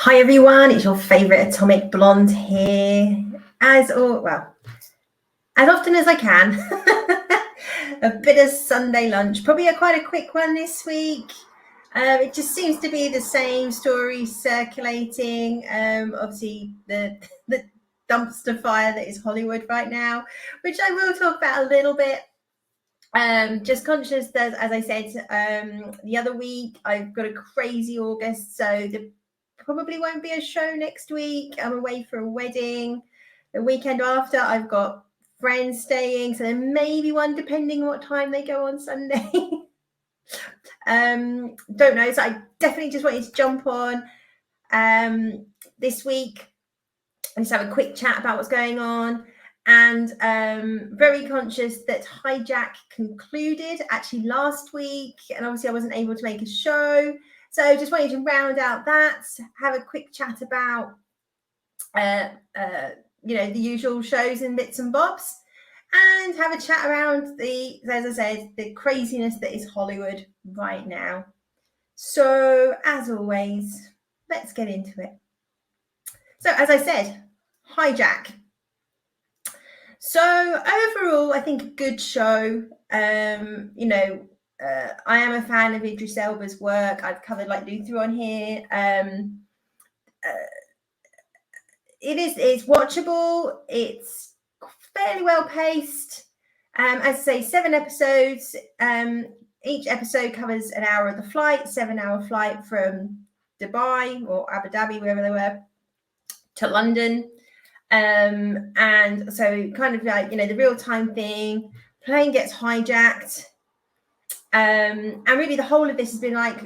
Hi everyone, it's your favourite Atomic Blonde here. As often as I can. A bit of Sunday lunch, probably quite a quick one this week. It just seems to be the same story circulating. Obviously, the dumpster fire that is Hollywood right now, which I will talk about a little bit. Just conscious that, as I said the other week, I've got a crazy August, so there probably won't be a show next week. I'm away for a wedding. The weekend after, I've got friends staying, so there may be one depending on what time they go on Sunday. Don't know, so I definitely just wanted to jump on this week and just have a quick chat about what's going on. And very conscious that Hijack concluded actually last week, and obviously I wasn't able to make a show, so just wanted to round out that, have a quick chat about the usual shows and bits and bobs, and have a chat around as I said, the craziness that is Hollywood right now. So as always, let's get into it. So as I said, Hijack. So overall, I think a good show. I am a fan of Idris Elba's work. I've covered like Luther on here. It's watchable. It's fairly well paced. As I say, 7 episodes. Each episode covers an hour of the flight, 7-hour flight from Dubai or Abu Dhabi, wherever they were, to London. And so kind of like, the real-time thing, plane gets hijacked. And really the whole of this has been like,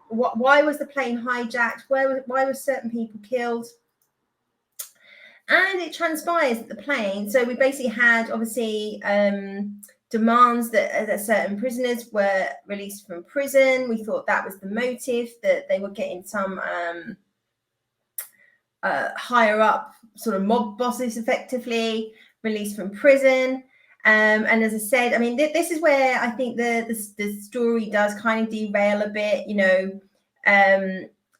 why was the plane hijacked? Why were certain people killed? And it transpires that the plane, so we basically had obviously demands that certain prisoners were released from prison. We thought that was the motive, that they were getting some higher up sort of mob bosses effectively released from prison. And as I said, I mean, this is where I think the story does kind of derail a bit,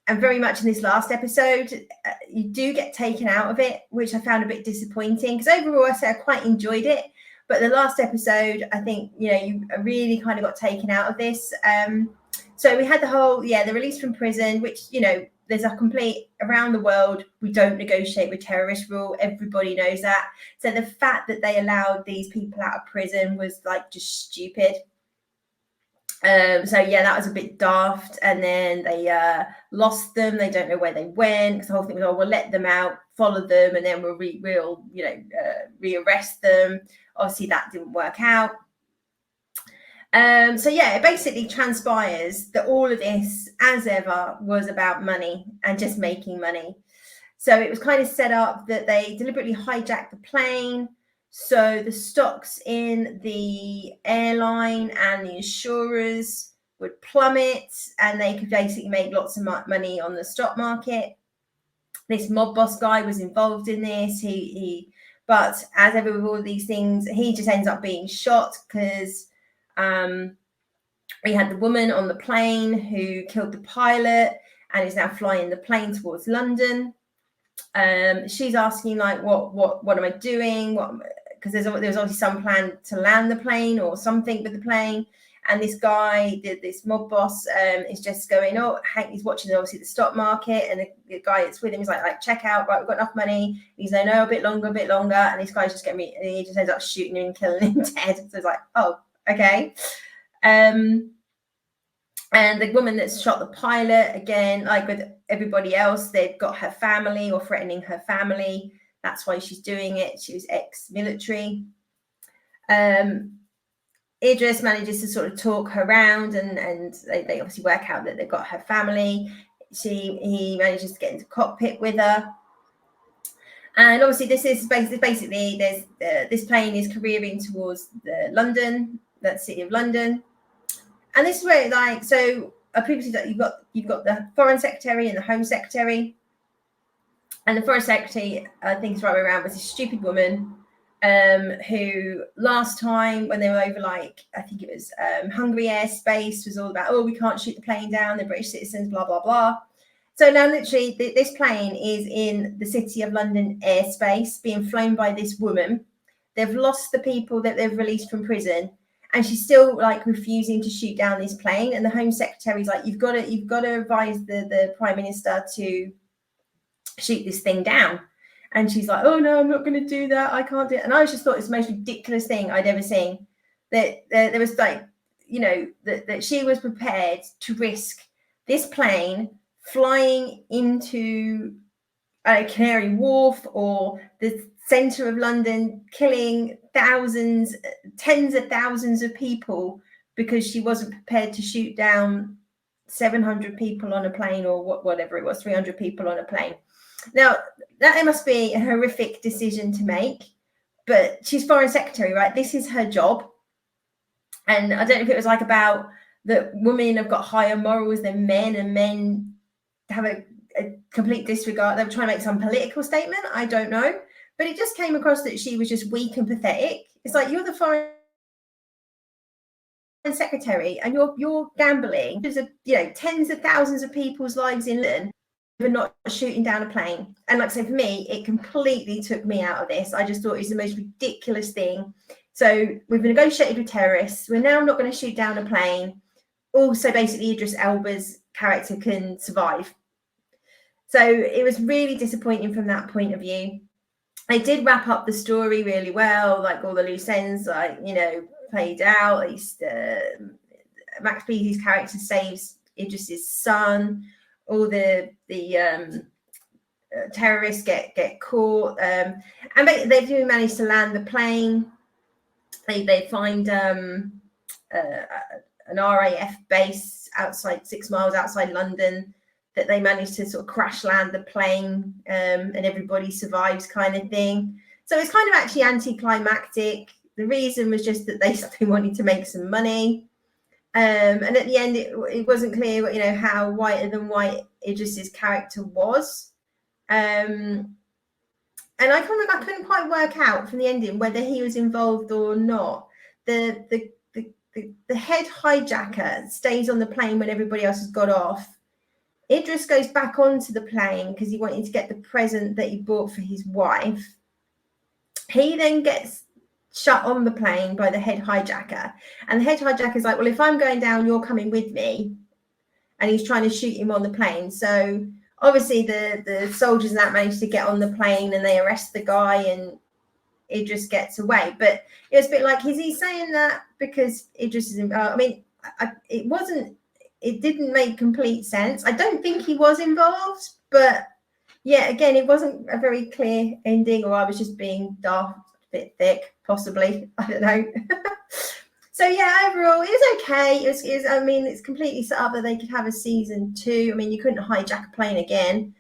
and very much in this last episode, you do get taken out of it, which I found a bit disappointing, because overall I quite enjoyed it. But the last episode, I think, you really kind of got taken out of this. So we had the release from prison, which, there's a complete, around the world, we don't negotiate with terrorist rule. Everybody knows that. So the fact that they allowed these people out of prison was like just stupid. That was a bit daft. And then they lost them. They don't know where they went, because the whole thing was, we'll let them out, follow them, and then we'll rearrest them. Obviously, that didn't work out. It basically transpires that all of this, as ever, was about money and just making money. So it was kind of set up that they deliberately hijacked the plane, so the stocks in the airline and the insurers would plummet, and they could basically make lots of money on the stock market. This mob boss guy was involved in this. But as ever with all of these things, he just ends up being shot, because we had the woman on the plane who killed the pilot and is now flying the plane towards London. She's asking, like, what am I doing? Because there was obviously some plan to land the plane or something with the plane. And this guy, this mob boss, is just going, he's watching obviously the stock market, and the guy that's with him is like, check out, right, we've got enough money. He's like, no, a bit longer. And this guy's just getting me, and he just ends up shooting him and killing him dead. So it's like, oh, okay. And the woman that's shot the pilot, again, like with everybody else, they've got her family or threatening her family. That's why she's doing it. She was ex-military. Idris manages to sort of talk her around, and they obviously work out that they've got her family. He manages to get into cockpit with her. And obviously this is basically there's this plane is careering towards London, that city of London. And this is where, like, so previously that you've got the Foreign Secretary and the Home Secretary. And the Foreign Secretary, I think it's right way around, was this stupid woman who last time when they were over, like, I think it was Hungary airspace, was all about, we can't shoot the plane down, they're British citizens, blah, blah, blah. So now literally this plane is in the City of London airspace being flown by this woman. They've lost the people that they've released from prison, and she's still like refusing to shoot down this plane. And the Home Secretary's like, you've got to advise the Prime Minister to shoot this thing down. And she's like, oh no, I'm not going to do that. I can't do it. And I just thought it was the most ridiculous thing I'd ever seen. That there was like, you know, that she was prepared to risk this plane flying into Canary Wharf or the centre of London, killing thousands, tens of thousands of people because she wasn't prepared to shoot down 700 people on a plane, or whatever it was, 300 people on a plane. Now, that must be a horrific decision to make, but she's Foreign Secretary, right? This is her job. And I don't know if it was like about that women have got higher morals than men, and men have a complete disregard. They were trying to make some political statement. I don't know. But it just came across that she was just weak and pathetic. It's like, you're the Foreign Secretary and you're gambling. There's tens of thousands of people's lives in London for not shooting down a plane. And like I said, for me, it completely took me out of this. I just thought it was the most ridiculous thing. So we've negotiated with terrorists. We're now not going to shoot down a plane. Also, basically, Idris Elba's character can survive. So it was really disappointing from that point of view. They did wrap up the story really well, like all the loose ends, like, you know, played out. At least Max Beesley's character saves Idris's son. All the terrorists get caught, and they do manage to land the plane. They find an RAF base outside, 6 miles outside London, that they managed to sort of crash land the plane, and everybody survives, kind of thing. So it's kind of actually anticlimactic. The reason was just that they wanted to make some money. And at the end, it wasn't clear, you know, how whiter than white Idris's character was. And I couldn't quite work out from the ending whether he was involved or not. The head hijacker stays on the plane when everybody else has got off. Idris goes back onto the plane because he wanted to get the present that he bought for his wife. He then gets shut on the plane by the head hijacker. And the head hijacker is like, well, if I'm going down, you're coming with me. And he's trying to shoot him on the plane. So obviously the soldiers and that managed to get on the plane and they arrest the guy and Idris gets away. But it was a bit like, is he saying that because Idris is involved? I mean, it didn't make complete sense. I don't think he was involved, but yeah, again, it wasn't a very clear ending, or I was just being daft, a bit thick, possibly. I don't know. So yeah, overall, it was okay. It was, I mean, it's completely set up that they could have a season 2. I mean, you couldn't hijack a plane again.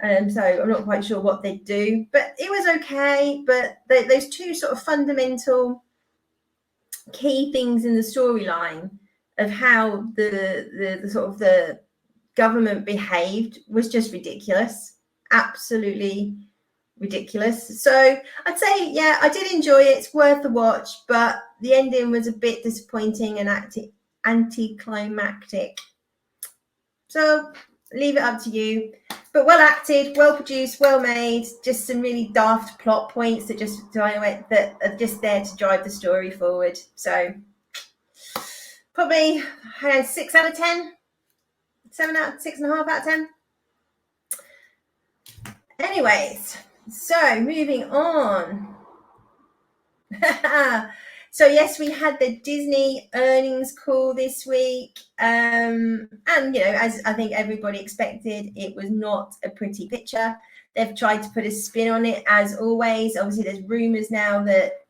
So I'm not quite sure what they'd do, but it was okay. But those two sort of fundamental key things in the storyline of how the sort of the government behaved was just ridiculous, absolutely ridiculous. So I'd say, yeah, I did enjoy it. It's worth a watch, but the ending was a bit disappointing and anticlimactic. So leave it up to you. But well acted, well produced, well made. Just some really daft plot points that are just there to drive the story forward. So probably 6 out of 10, 6.5 out of 10. Anyways, so moving on. So yes, we had the Disney earnings call this week, and you know, as I think everybody expected, it was not a pretty picture. They've tried to put a spin on it, as always. Obviously, there's rumors now that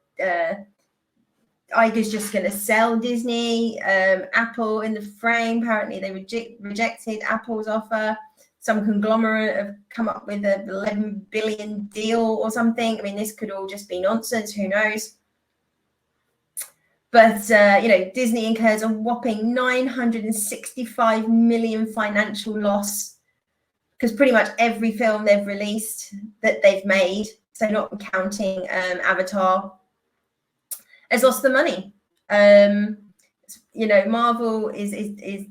Iger's just going to sell Disney. Apple in the frame. Apparently, they rejected Apple's offer. Some conglomerate have come up with an $11 billion deal or something. I mean, this could all just be nonsense. Who knows? But, you know, Disney incurs a whopping $965 million financial loss because pretty much every film they've released that they've made, so not counting Avatar, has lost the money. You know, Marvel is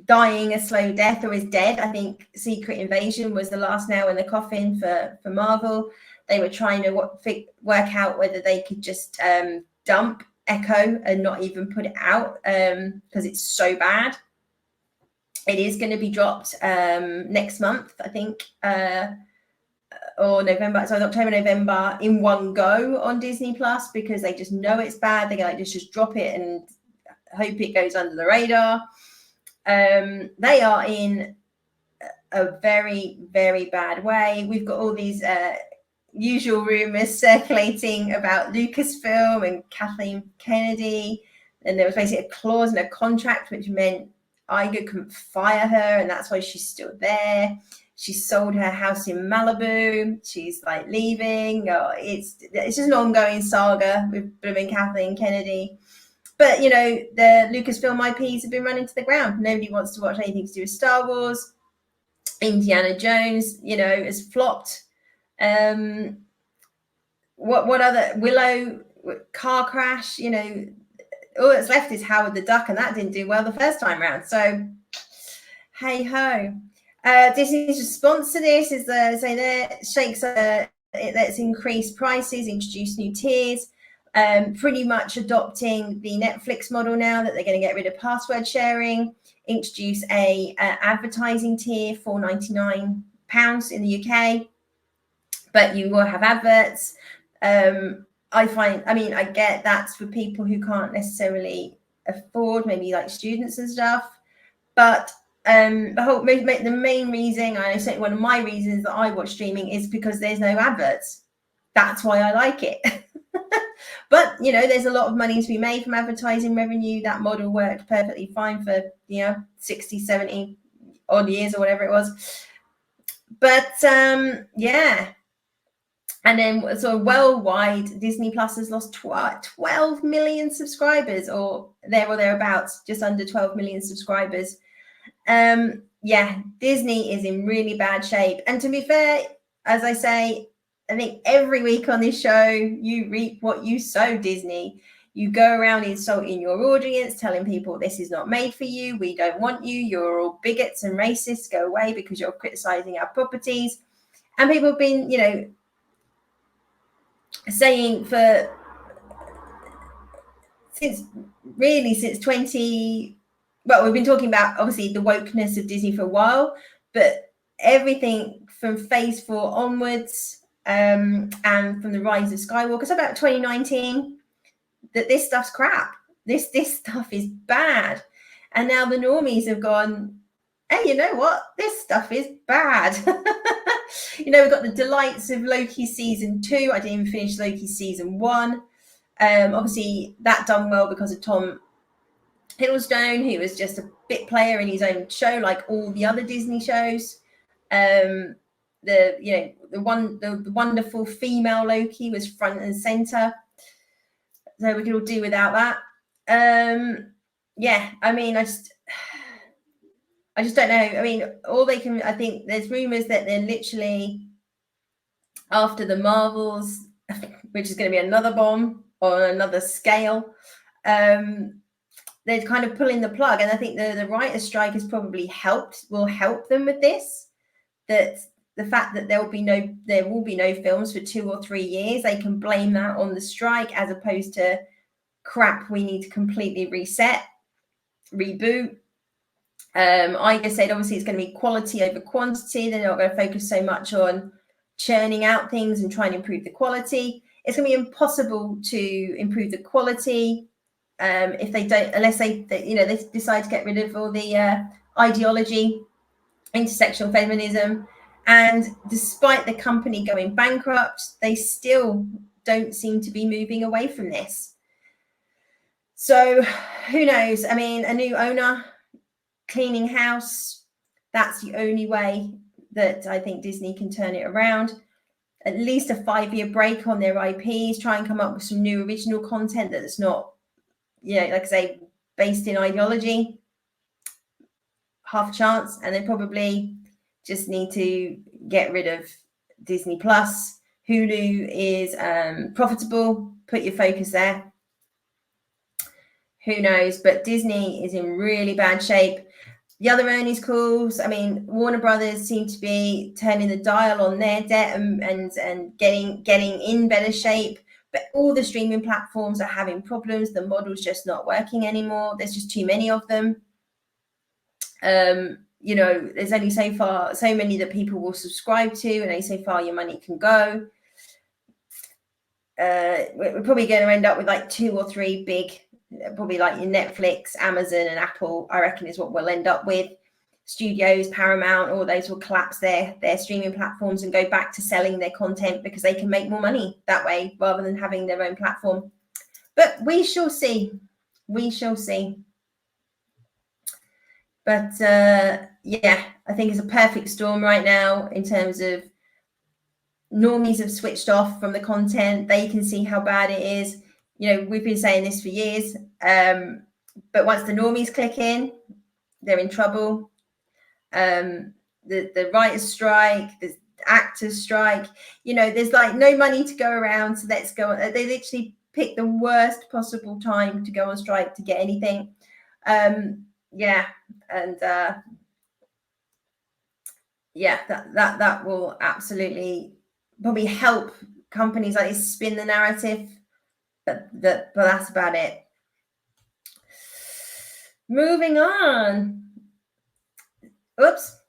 dying a slow death or is dead. I think Secret Invasion was the last nail in the coffin for Marvel. They were trying to work out whether they could just dump Echo and not even put it out because it's so bad. It is going to be dropped next month, I think, or November. So October, November in one go on Disney Plus because they just know it's bad. They're like, just drop it and hope it goes under the radar. They are in a very, very bad way. We've got all these usual rumors circulating about Lucasfilm and Kathleen Kennedy. And there was basically a clause in a contract which meant Iger couldn't fire her, and that's why she's still there. She sold her house in Malibu. She's like leaving. It's just an ongoing saga with blooming Kathleen Kennedy. But, you know, the Lucasfilm IPs have been running to the ground. Nobody wants to watch anything to do with Star Wars. Indiana Jones, you know, has flopped. What other Willow car crash? You know, all that's left is Howard the Duck, and that didn't do well the first time round. So, hey ho. Disney's response to this is say there shakes let's increase prices, introduce new tiers. Pretty much adopting the Netflix model now that they're going to get rid of password sharing, introduce a advertising tier for £99 in the UK, but you will have adverts. I get that's for people who can't necessarily afford, maybe like students and stuff, but the main reason, I say one of my reasons that I watch streaming is because there's no adverts. That's why I like it. But, you know, there's a lot of money to be made from advertising revenue. That model worked perfectly fine for, 60, 70 odd years or whatever it was. But, yeah. And then sort of worldwide, Disney Plus has lost 12 million subscribers, or thereabouts, just under 12 million subscribers. Yeah, Disney is in really bad shape. And to be fair, as I say, I think every week on this show, you reap what you sow, Disney. You go around insulting your audience, telling people this is not made for you. We don't want you. You're all bigots and racists. Go away because you're criticizing our properties. And people have been, saying since 20, well, we've been talking about obviously the wokeness of Disney for a while, but everything from Phase 4 onwards, and from the rise of Skywalker, so about 2019, that this stuff's crap. This stuff is bad. And now the normies have gone, hey, you know what? This stuff is bad. We've got the delights of Loki season 2. I didn't even finish Loki season 1. Obviously, that done well because of Tom Hiddleston, who was just a bit player in his own show, like all the other Disney shows. The wonderful female Loki was front and center, so we could all do without that. I just don't know. I mean, all they can. I think there's rumors that they're literally after the Marvels, which is going to be another bomb on another scale. They're kind of pulling the plug, and I think the writer's strike has probably will help them with this. That the fact that there will be no films for 2 or 3 years, they can blame that on the strike as opposed to crap. We need to completely reset, reboot. Iger said obviously it's going to be quality over quantity. They're not going to focus so much on churning out things and trying to improve the quality. It's going to be impossible to improve the quality if they don't, unless they decide to get rid of all the ideology, intersectional feminism. And despite the company going bankrupt, they still don't seem to be moving away from this. So who knows? I mean, a new owner cleaning house, that's the only way that I think Disney can turn it around. At least a 5-year break on their IPs, try and come up with some new original content that's not, like I say, based in ideology. Half a chance. And they probably just need to get rid of Disney Plus. Hulu is profitable. Put your focus there. Who knows? But Disney is in really bad shape. The other earnings calls, I mean, Warner Brothers seem to be turning the dial on their debt and getting in better shape. But all the streaming platforms are having problems. The model's just not working anymore. There's just too many of them. You know, there's only so many that people will subscribe to, and only so far your money can go. We're probably going to end up with like 2 or 3 big, probably like your Netflix, Amazon, and Apple, I reckon, is what we'll end up with. Studios, Paramount, all those will collapse their streaming platforms and go back to selling their content because they can make more money that way rather than having their own platform. But we shall see. We shall see. But yeah, I think it's a perfect storm right now in terms of normies have switched off from the content. They can see how bad it is. You know, we've been saying this for years. But once the normies click in, they're in trouble. The writers' strike, the actors' strike, you know, there's like no money to go around. So let's go. They literally pick the worst possible time to go on strike to get anything. Yeah, and yeah, that will absolutely probably help companies like this spin the narrative. But that's about it. Moving on. Oops.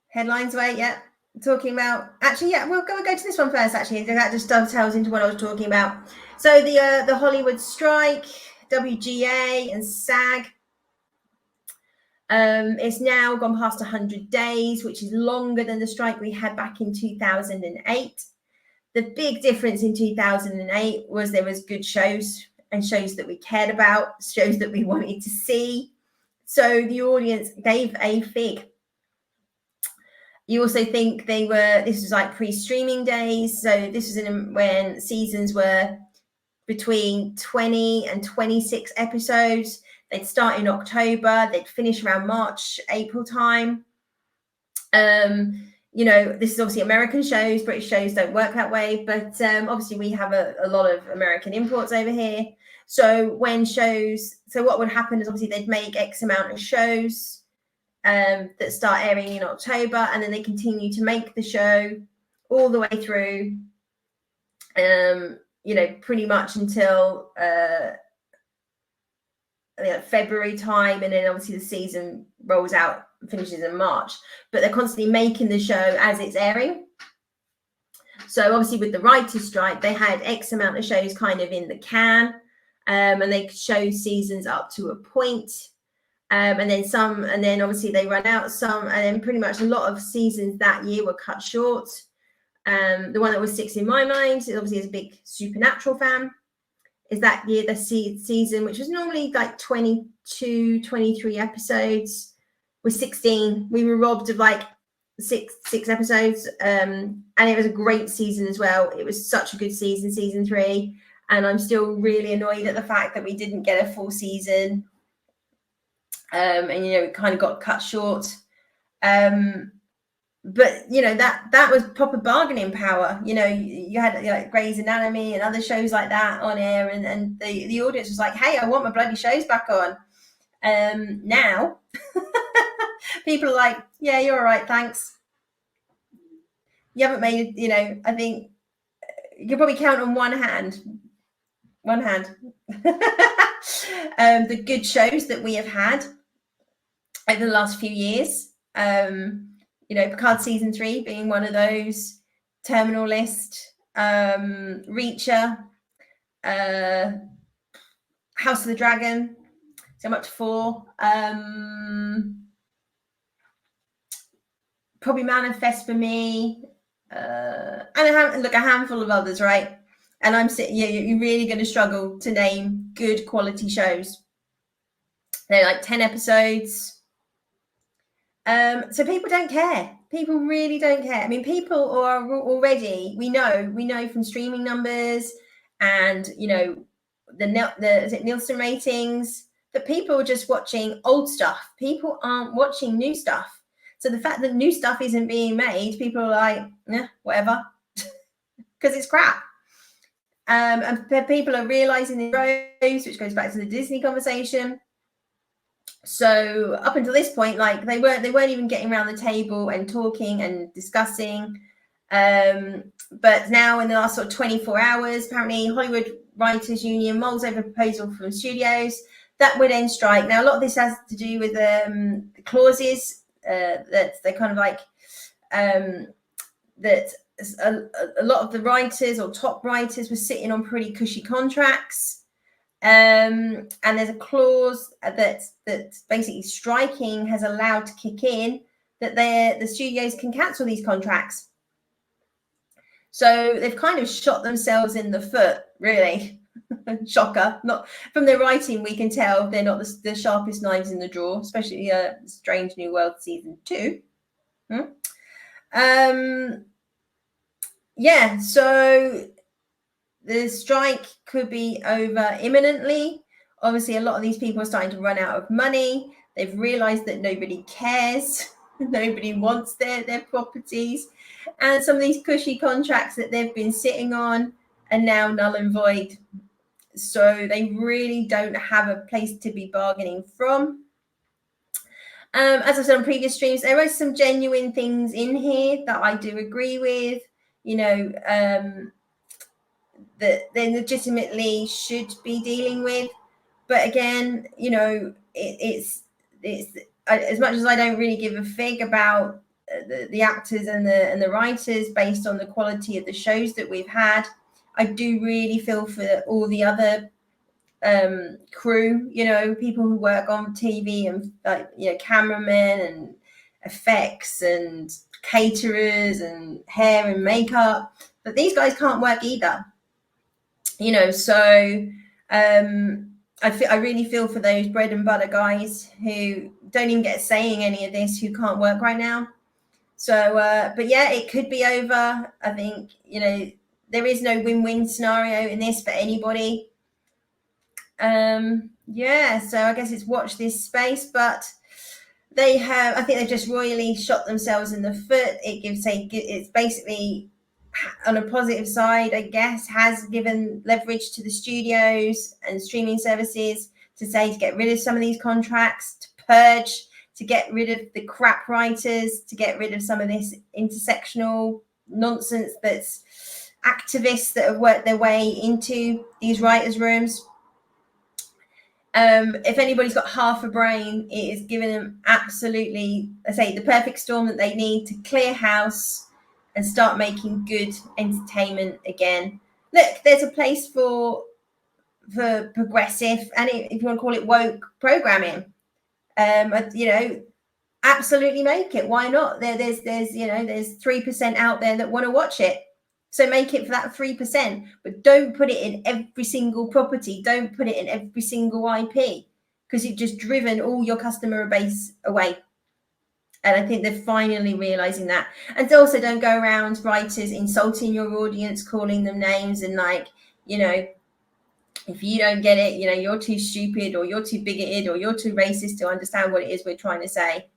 Headlines away. Yeah. Talking about, actually, yeah, we'll go to this one first. Actually, that just dovetails into what I was talking about. So the Hollywood strike, WGA and SAG. It's now gone past 100 days, which is longer than the strike we had back in 2008. The big difference in 2008 was there was good shows and shows that we cared about, shows that we wanted to see. So the audience gave a fig. You also think this was like pre-streaming days. So this was when seasons were between 20 and 26 episodes. They'd start in October, they'd finish around March, April time. You know, this is obviously American shows. British shows don't work that way, but obviously we have a lot of American imports over here. So what would happen is obviously they'd make X amount of shows that start airing in October, and then they continue to make the show all the way through, you know, pretty much until February time, and then obviously the season rolls out and finishes in March. But they're constantly making the show as it's airing. So obviously with the writers' strike, they had X amount of shows kind of in the can, and they could show seasons up to a point, and then obviously they run out some, and then pretty much a lot of seasons that year were cut short. The one that was sticks in my mind, obviously as a big Supernatural fan, is that year the season, which was normally like 22, 23 episodes, was 16. We were robbed of like six episodes, and it was a great season as well. It was such a good season 3, and I'm still really annoyed at the fact that we didn't get a full season, and you know, it kind of got cut short. But you know, that was proper bargaining power. You know, you had like Grey's Anatomy and other shows like that on air, and the audience was like, hey, I want my bloody shows back on. Now people are like, yeah, you're all right, thanks. You haven't made, you know, I think you can probably count on one hand the good shows that we have had over the last few years. You know, Picard season 3 being one of those, Terminal List, Reacher, House of the Dragon, so I'm up to 4. Probably Manifest for me, and a handful of others, right? And I'm sitting, you're really going to struggle to name good quality shows. They're like 10 episodes. So people don't care. People really don't care. I mean, people are already, we know from streaming numbers and, you know, is it Nielsen ratings, that people are just watching old stuff. People aren't watching new stuff. So the fact that new stuff isn't being made, people are like, yeah, whatever, because it's crap. And people are realizing the rows, which goes back to the Disney conversation. So up until this point, like they weren't even getting around the table and talking and discussing. But now in the last sort of 24 hours, apparently Hollywood Writers Union mulls over a proposal from studios that would end strike. Now a lot of this has to do with the clauses that they're kind of like that a lot of the writers or top writers were sitting on pretty cushy contracts. And there's a clause that basically striking has allowed to kick in that the studios can cancel these contracts. So they've kind of shot themselves in the foot, really. Shocker. Not from their writing, we can tell they're not the sharpest knives in the drawer, especially Strange New World season 2. Yeah, so the strike could be over imminently. Obviously, a lot of these people are starting to run out of money. They've realized that nobody cares. Nobody wants their properties. And some of these cushy contracts that they've been sitting on are now null and void. So they really don't have a place to be bargaining from. As I've said on previous streams, there are some genuine things in here that I do agree with. You know, that they legitimately should be dealing with. But again, you know, it's as much as I don't really give a fig about the actors and the writers based on the quality of the shows that we've had, I do really feel for all the other crew, you know, people who work on TV and you know, cameramen and effects and caterers and hair and makeup, but these guys can't work either, you know. So I really feel for those bread and butter guys who don't even get a say in any of this, who can't work right now. So but yeah, it could be over. I think, you know, there is no win-win scenario in this for anybody. Yeah, so I guess it's watch this space, but I think they've just royally shot themselves in the foot. It's basically, on a positive side, I guess, has given leverage to the studios and streaming services to get rid of some of these contracts, to purge, to get rid of the crap writers, to get rid of some of this intersectional nonsense that's activists that have worked their way into these writers' rooms. If anybody's got half a brain, it is giving them absolutely, I say, the perfect storm that they need to clear house and start making good entertainment again. Look, there's a place for progressive, and if you want to call it woke programming, you know, absolutely make it. Why not? There's 3% out there that want to watch it. So make it for that 3%, but don't put it in every single property. Don't put it in every single IP, because you've just driven all your customer base away. And I think they're finally realizing that. And also, don't go around writers insulting your audience, calling them names, and like, you know, if you don't get it, you know, you're too stupid, or you're too bigoted, or you're too racist to understand what it is we're trying to say.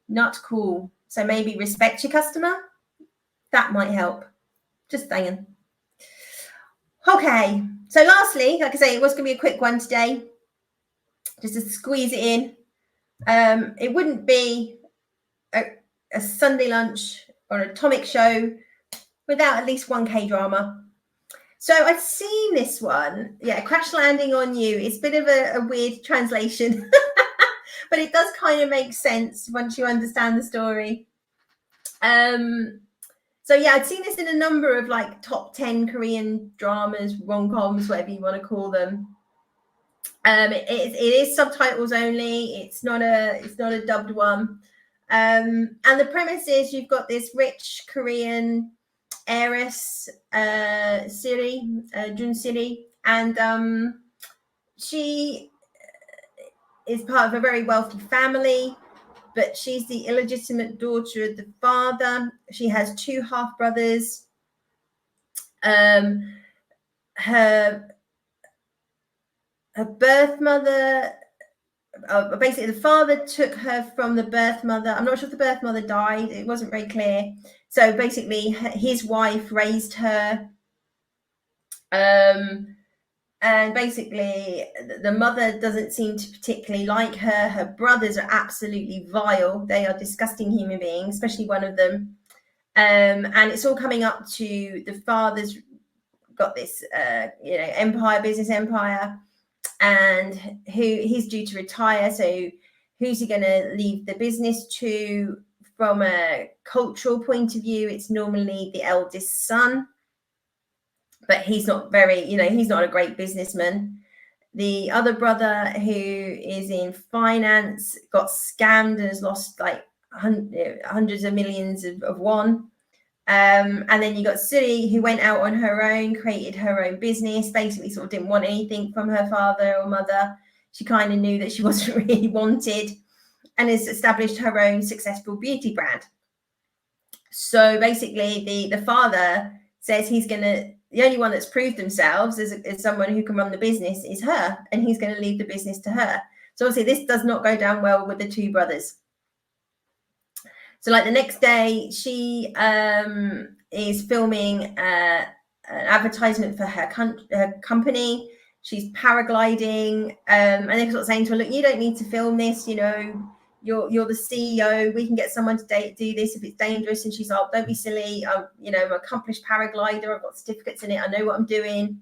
Not cool. So maybe respect your customer. That might help. Just saying. Okay, so lastly, like I say, it was going to be a quick one today, just to squeeze it in. It wouldn't be a Sunday lunch or an Atomic show without at least one K-drama. So I'd seen this one, yeah, Crash Landing on You. It's a bit of a weird translation, but it does kind of make sense once you understand the story. So yeah, I'd seen this in a number of like top 10 Korean dramas, rom-coms, whatever you want to call them. It is subtitles only. It's not a dubbed one. And the premise is you've got this rich Korean heiress, Jun Siri, and she is part of a very wealthy family, but she's the illegitimate daughter of the father. She has 2 half brothers. Her birth mother, basically the father took her from the birth mother. I'm not sure if the birth mother died. It wasn't very clear. So basically his wife raised her. And And basically, the mother doesn't seem to particularly like her. Her brothers are absolutely vile. They are disgusting human beings, especially one of them. And it's all coming up to the father's got this, empire, business empire, and he's due to retire. So who's he going to leave the business to? From a cultural point of view, it's normally the eldest son. But he's not he's not a great businessman. The other brother, who is in finance, got scammed and has lost like hundreds of millions of won. And then you got Suri, who went out on her own, created her own business, basically sort of didn't want anything from her father or mother. She kind of knew that she wasn't really wanted, and has established her own successful beauty brand. So basically, the father says the only one that's proved themselves as someone who can run the business is her, and he's going to leave the business to her. So obviously this does not go down well with the two brothers. So like the next day, she is filming an advertisement for her company. She's paragliding, and they're sort of saying to her, look, you don't need to film this, you're the CEO. We can get someone to do this if it's dangerous. And she's like, don't be silly. I'm an accomplished paraglider. I've got certificates in it. I know what I'm doing,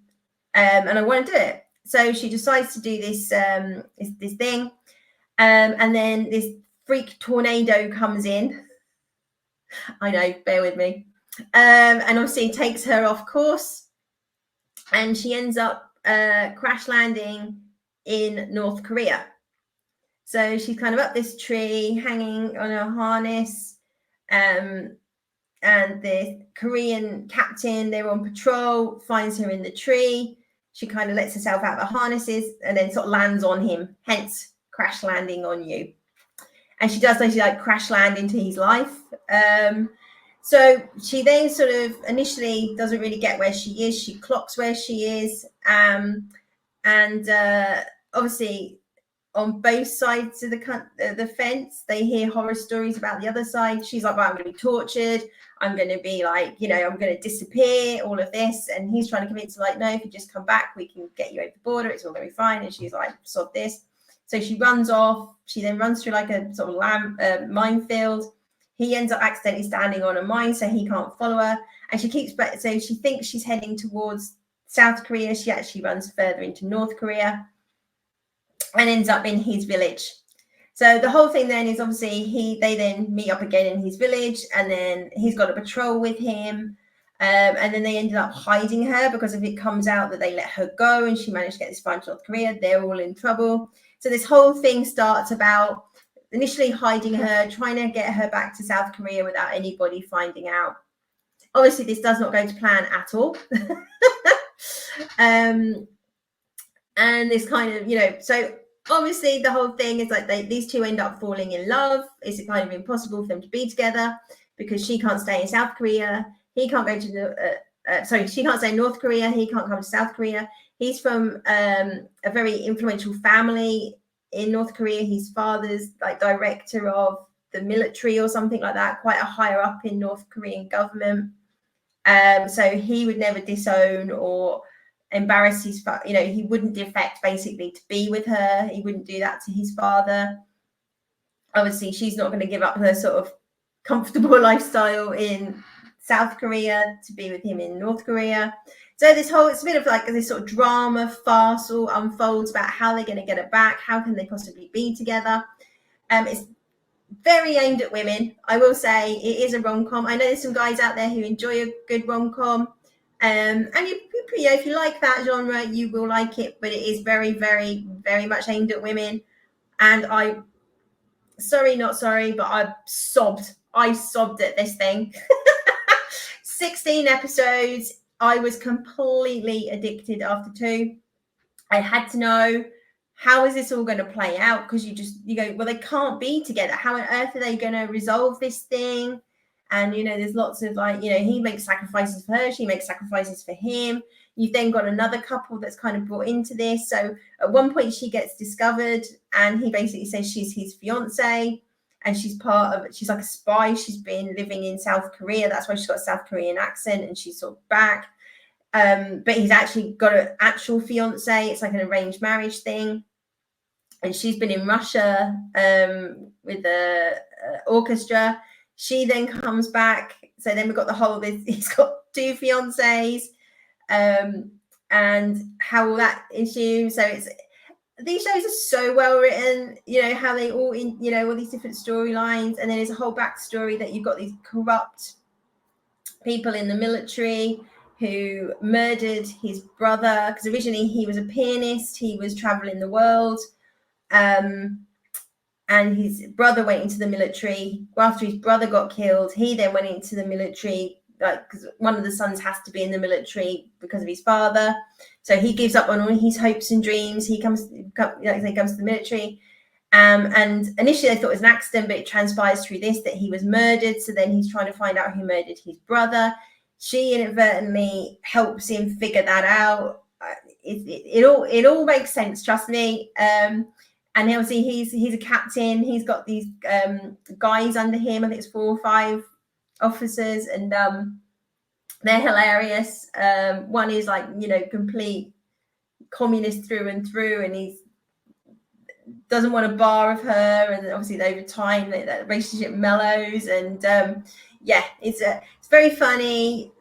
and I want to do it. So she decides to do this thing, and then this freak tornado comes in. I know, bear with me. And obviously takes her off course, and she ends up crash landing in North Korea. So she's kind of up this tree, hanging on a harness, and the Korean captain, they're on patrol, finds her in the tree. She kind of lets herself out of the harnesses and then sort of lands on him, hence crash landing on you. And she does actually like crash land into his life. So she then sort of initially doesn't really get where she is. She clocks where she is. And obviously, on both sides of the fence, they hear horror stories about the other side. She's like, well, I'm going to be tortured. I'm going to be like, I'm going to disappear, all of this. And he's trying to convince her, like, no, if you just come back, we can get you over the border. It's all going to be fine. And she's like, sod this. So she runs off. She then runs through like a sort of minefield. He ends up accidentally standing on a mine, so he can't follow her. And she so she thinks she's heading towards South Korea. She actually runs further into North Korea and ends up in his village. So the whole thing then is obviously they then meet up again in his village, and then he's got a patrol with him. And then they ended up hiding her, because if it comes out that they let her go and she managed to get this fine to North Korea, they're all in trouble. So this whole thing starts about initially hiding her, trying to get her back to South Korea without anybody finding out. Obviously, this does not go to plan at all. And this kind of, so obviously the whole thing is like these two end up falling in love. It's kind of impossible for them to be together because she can't stay in South Korea. He can't go to she can't stay in North Korea. He can't come to South Korea. He's from a very influential family in North Korea. His father's like director of the military or something like that, quite a higher up in North Korean government. So he would never disown or embarrass his he wouldn't defect basically to be with her. He wouldn't do that to his father. Obviously, she's not going to give up her sort of comfortable lifestyle in South Korea to be with him in North Korea. So it's a bit of like this sort of drama farce all unfolds about how they're going to get it back. How can they possibly be together? It's very aimed at women. I will say it is a rom-com. I know there's some guys out there who enjoy a good rom-com. And if you like that genre, you will like it, but it is very, very, very much aimed at women. And not sorry, but I sobbed at this thing. 16 episodes. I was completely addicted after 2. I had to know, how is this all going to play out? Because you go, well, they can't be together. How on earth are they going to resolve this thing? And, there's lots of he makes sacrifices for her. She makes sacrifices for him. You've then got another couple that's kind of brought into this. So at one point she gets discovered and he basically says she's his fiance and she's like a spy. She's been living in South Korea. That's why she's got a South Korean accent and she's sort of back. But he's actually got an actual fiance. It's like an arranged marriage thing. And she's been in Russia with the orchestra. She then comes back. So then we've got the whole of this. He's got 2 fiancés, and how all that ensues. So these shows are so well written, how they all all these different storylines. And then there's a whole backstory that you've got these corrupt people in the military who murdered his brother, because originally he was a pianist. He was traveling the world. And his brother went into the military. After his brother got killed, he then went into the military, because one of the sons has to be in the military because of his father. So he gives up on all his hopes and dreams. He comes to the military. And initially they thought it was an accident, but it transpires through this that he was murdered. So then he's trying to find out who murdered his brother. She inadvertently helps him figure that out. It all makes sense, trust me. And obviously he's a captain. He's got these guys under him. I think it's 4 or 5 officers, and they're hilarious. One is like, complete communist through and through, and he doesn't want a bar of her. And obviously over time that relationship mellows, and it's very funny.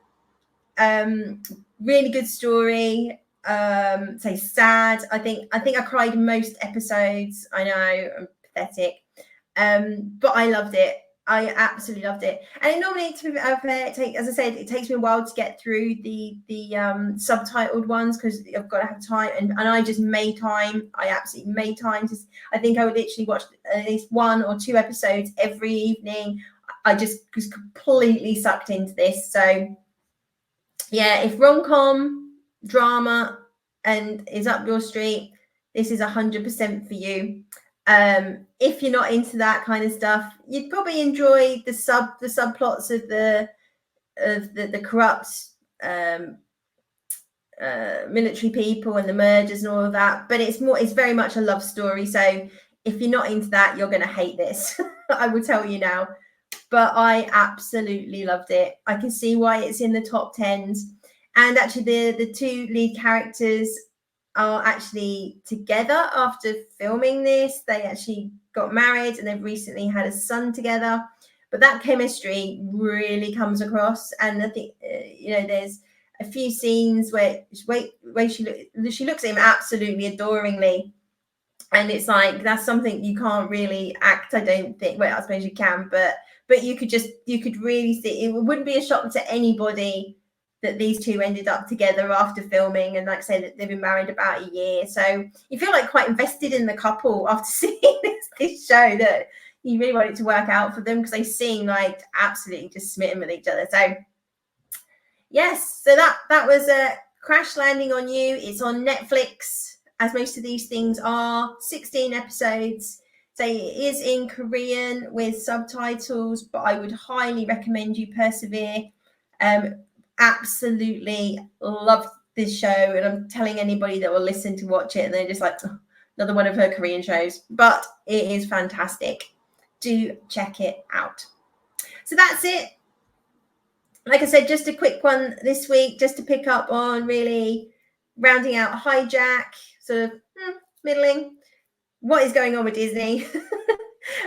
Really good story. Say sad. I think I cried most episodes. I know I'm pathetic, but I loved it. I absolutely loved it. And it normally, to be fair, as I said, it takes me a while to get through the subtitled ones, because I've got to have time, and I just made time. I absolutely made time. I think I would literally watch at least 1 or 2 episodes every evening. I just was completely sucked into this. So yeah, if rom-com drama and is up your street, this is 100% for you. If you're not into that kind of stuff, you'd probably enjoy the subplots of the corrupt military people and the murders and all of that. But it's very much a love story. So if you're not into that, you're going to hate this. I will tell you now. But I absolutely loved it. I can see why it's in the top 10s. And actually, the 2 lead characters are actually together after filming this. They actually got married, and they've recently had a son together. But that chemistry really comes across. And I think, there's a few scenes where she looks at him absolutely adoringly. And it's like, that's something you can't really act, I don't think. Well, I suppose you can, but you could really see. It wouldn't be a shock to anybody that these 2 ended up together after filming, and like I say, that they've been married about a year. So you feel like quite invested in the couple after seeing this show, that you really want it to work out for them, because they seem like absolutely just smitten with each other. So yes, so that was a Crash Landing on You. It's on Netflix, as most of these things are. 16 episodes. So it is in Korean with subtitles, but I would highly recommend you persevere. Absolutely love this show, and I'm telling anybody that will listen to watch it and they're just like, oh, another one of her Korean shows, but it is fantastic. Do check it out. So that's it. Like I said, just a quick one this week, just to pick up on really rounding out Hijack, sort of middling. What is going on with Disney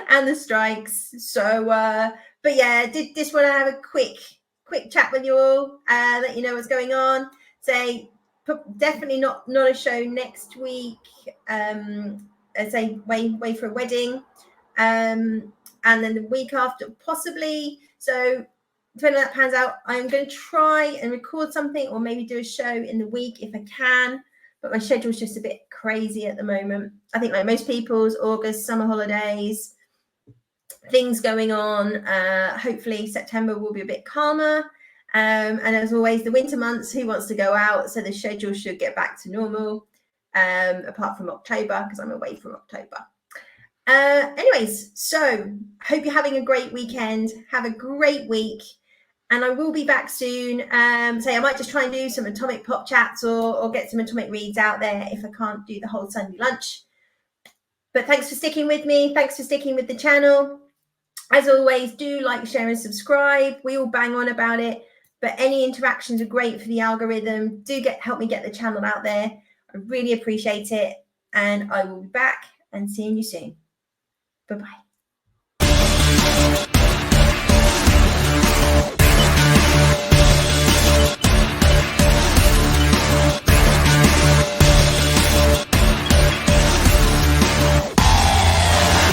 and the strikes? So, but yeah, did just want to have a quick chat with you all, let you know what's going on. Say definitely not a show next week. I say way for a wedding, and then the week after possibly. So depending on that pans out, I'm going to try and record something, or maybe do a show in the week if I can. But my schedule's just a bit crazy at the moment. I think like most people's, August, summer holidays, things going on. Hopefully September will be a bit calmer. And as always, the winter months, who wants to go out? So the schedule should get back to normal, apart from October, because I'm away from October. Anyways, so hope you're having a great weekend. Have a great week. And I will be back soon. I might just try and do some Atomic Pop chats or get some Atomic reads out there if I can't do the whole Sunday lunch. But thanks for sticking with me. Thanks for sticking with the channel. As always, do like, share, and subscribe. We all bang on about it. But any interactions are great for the algorithm. Do help me get the channel out there. I really appreciate it. And I will be back and seeing you soon. Bye-bye.